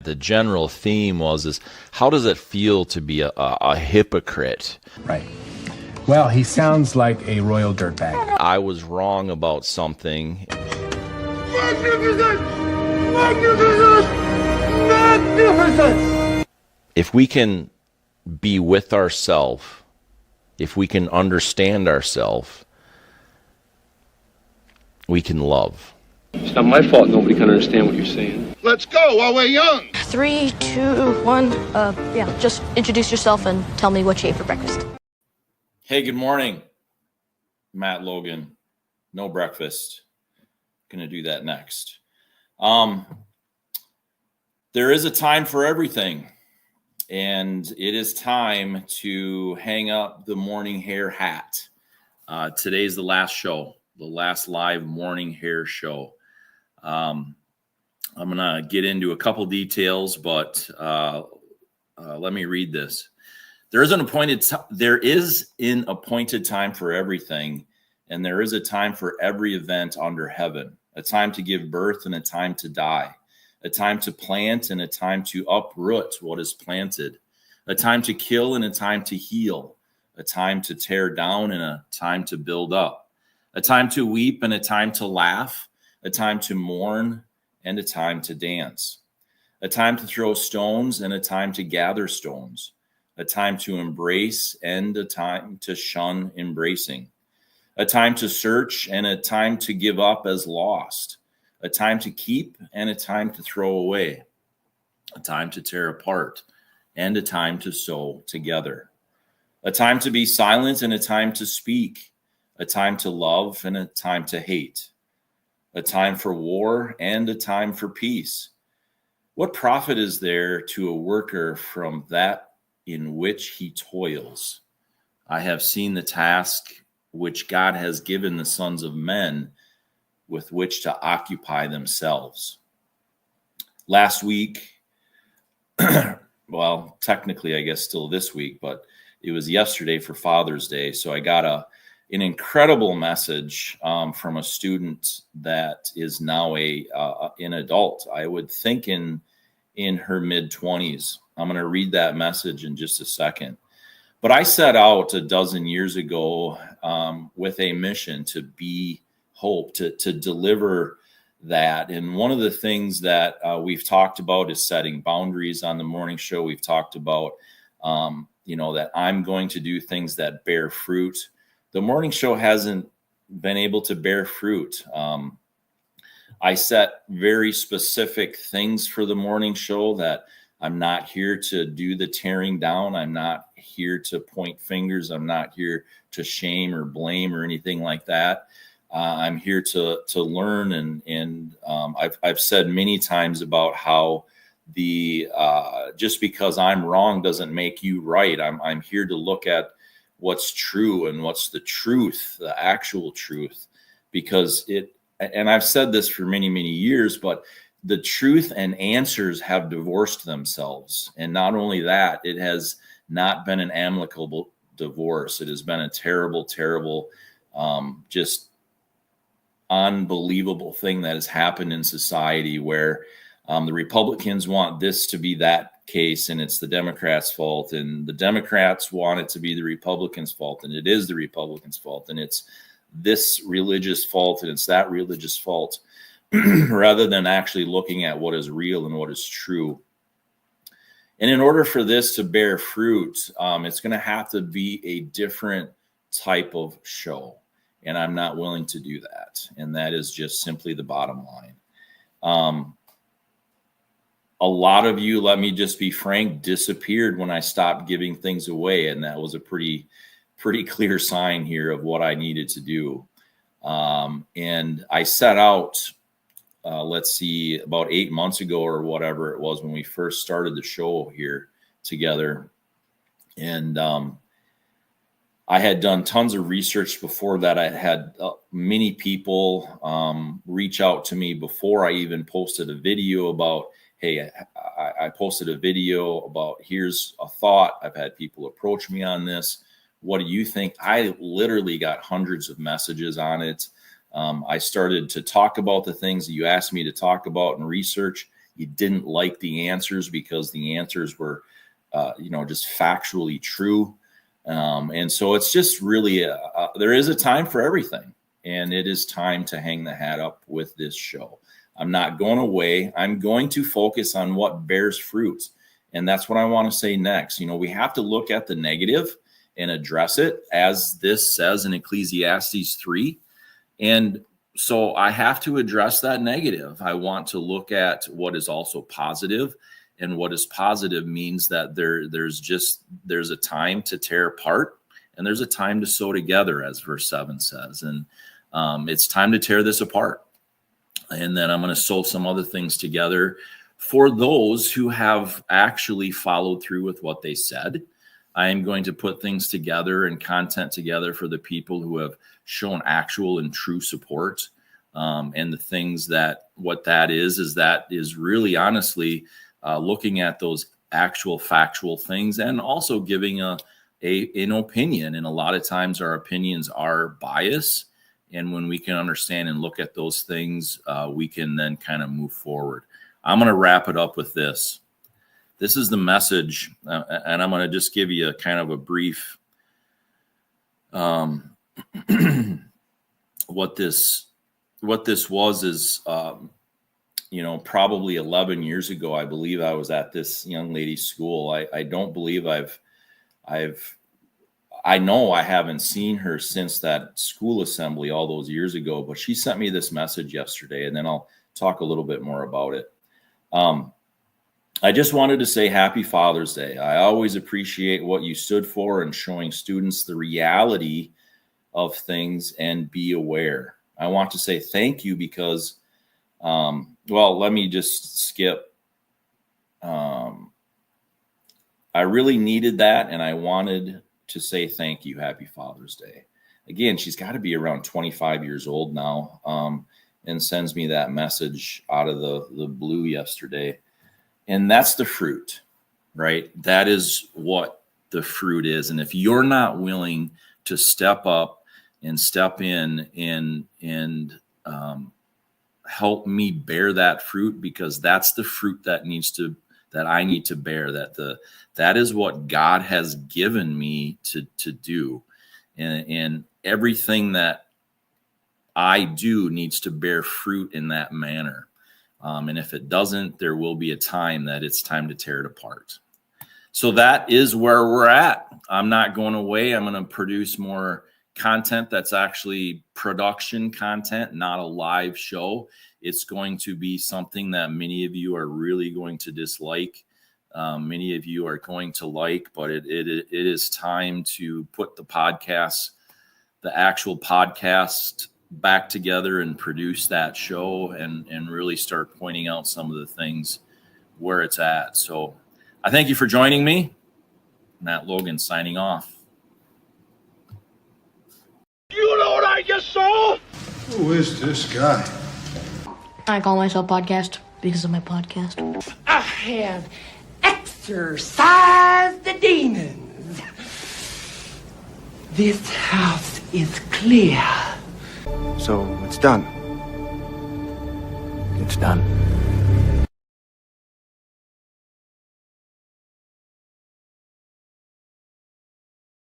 The general theme is how does it feel to be a hypocrite? Right. Well, he sounds like a royal dirtbag. I was wrong about something. Magnificent! Magnificent! Magnificent! If we can be with ourselves, if we can understand ourselves, we can love. It's not my fault nobody can understand what you're saying. Let's go while we're young. 3, 2, 1. Just introduce yourself and tell me what you ate for breakfast. Hey, good morning. Matt Logan. No breakfast. Gonna do that next. There is a time for everything, and it is time to hang up the morning hair hat. Today's the last show, the last live morning hair show. I'm gonna get into a couple details, but let me read this. There is an appointed time for everything, and there is a time for every event under heaven, a time to give birth and a time to die, a time to plant and a time to uproot what is planted, a time to kill and a time to heal, a time to tear down and a time to build up, a time to weep and a time to laugh, a time to mourn and a time to dance, a time to throw stones and a time to gather stones, a time to embrace and a time to shun embracing, a time to search and a time to give up as lost, a time to keep and a time to throw away, a time to tear apart and a time to sew together, a time to be silent and a time to speak, a time to love and a time to hate, a time for war and a time for peace. What profit is there to a worker from that in which he toils? I have seen the task which God has given the sons of men with which to occupy themselves. Last week, well, technically, I guess still this week, but it was yesterday for Father's Day. So I got an incredible message from a student that is now an adult. I would think in her mid-20s. I'm going to read that message in just a second. But I set out a dozen years ago with a mission to be hope, to deliver that. And one of the things that we've talked about is setting boundaries on the morning show. We've talked about, that I'm going to do things that bear fruit. The morning show hasn't been able to bear fruit. I set very specific things for the morning show that I'm not here to do the tearing down. I'm not here to point fingers. I'm not here to shame or blame or anything like that. I'm here to learn, and I've said many times about how just because I'm wrong doesn't make you right. I'm here to look at what's true and what's the truth, the actual truth, because and I've said this for many, many years, but the truth and answers have divorced themselves. And not only that, it has not been an amicable divorce. It has been a terrible, terrible, just unbelievable thing that has happened in society where the Republicans want this to be that case and it's the Democrats' fault, and the Democrats want it to be the Republicans' fault, and it is the Republicans' fault, and it's this religious fault and it's that religious fault, rather than actually looking at what is real and what is true. And in order for this to bear fruit, it's going to have to be a different type of show. And I'm not willing to do that. And that is just simply the bottom line. A lot of you, let me just be frank, disappeared when I stopped giving things away. And that was a pretty clear sign here of what I needed to do. And I set out, about 8 months ago or whatever it was when we first started the show here together. And I had done tons of research before that. I had many people reach out to me before I even posted a video about, hey, I posted a video about, here's a thought. I've had people approach me on this. What do you think? I literally got hundreds of messages on it. I started to talk about the things that you asked me to talk about and research, you didn't like the answers because the answers were, just factually true. And so it's just really, there is a time for everything. And it is time to hang the hat up with this show. I'm not going away. I'm going to focus on what bears fruit. And that's what I want to say next. We have to look at the negative and address it, as this says in Ecclesiastes 3. And so I have to address that negative. I want to look at what is also positive. And what is positive means that there's a time to tear apart and there's a time to sew together, as verse 7 says. And it's time to tear this apart. And then I'm going to sew some other things together for those who have actually followed through with what they said. I am going to put things together and content together for the people who have shown actual and true support. And the things what that is really honestly looking at those actual factual things and also giving an opinion. And a lot of times our opinions are biased. And when we can understand and look at those things, we can then kind of move forward. I'm going to wrap it up with this. This is the message, and I'm going to just give you a kind of a brief what this was is, probably 11 years ago, I believe I was at this young lady's school. I don't believe I know I haven't seen her since that school assembly all those years ago, but she sent me this message yesterday, and then I'll talk a little bit more about it. I just wanted to say Happy Father's Day. I always appreciate what you stood for and showing students the reality of things and be aware. I want to say thank you because, let me just skip. I really needed that, and I wanted to say thank you. Happy Father's Day. Again, she's got to be around 25 years old now, and sends me that message out of the blue yesterday. And that's the fruit, right? That is what the fruit is. And if you're not willing to step up and step in and help me bear that fruit, because that's the fruit that I need to bear, that is what God has given me to do. And everything that I do needs to bear fruit in that manner. And if it doesn't, there will be a time that it's time to tear it apart. So that is where we're at. I'm not going away. I'm going to produce more content that's actually production content, not a live show. It's going to be something that many of you are really going to dislike. Many of you are going to like, but it is time to put the actual podcast back together and produce that show and really start pointing out some of the things where it's at. So I thank you for joining me. Matt Logan signing off. You know what I just saw? Who is this guy? I call myself Podcast because of my podcast. I have exorcised the demons. This house is clear. So it's done. It's done.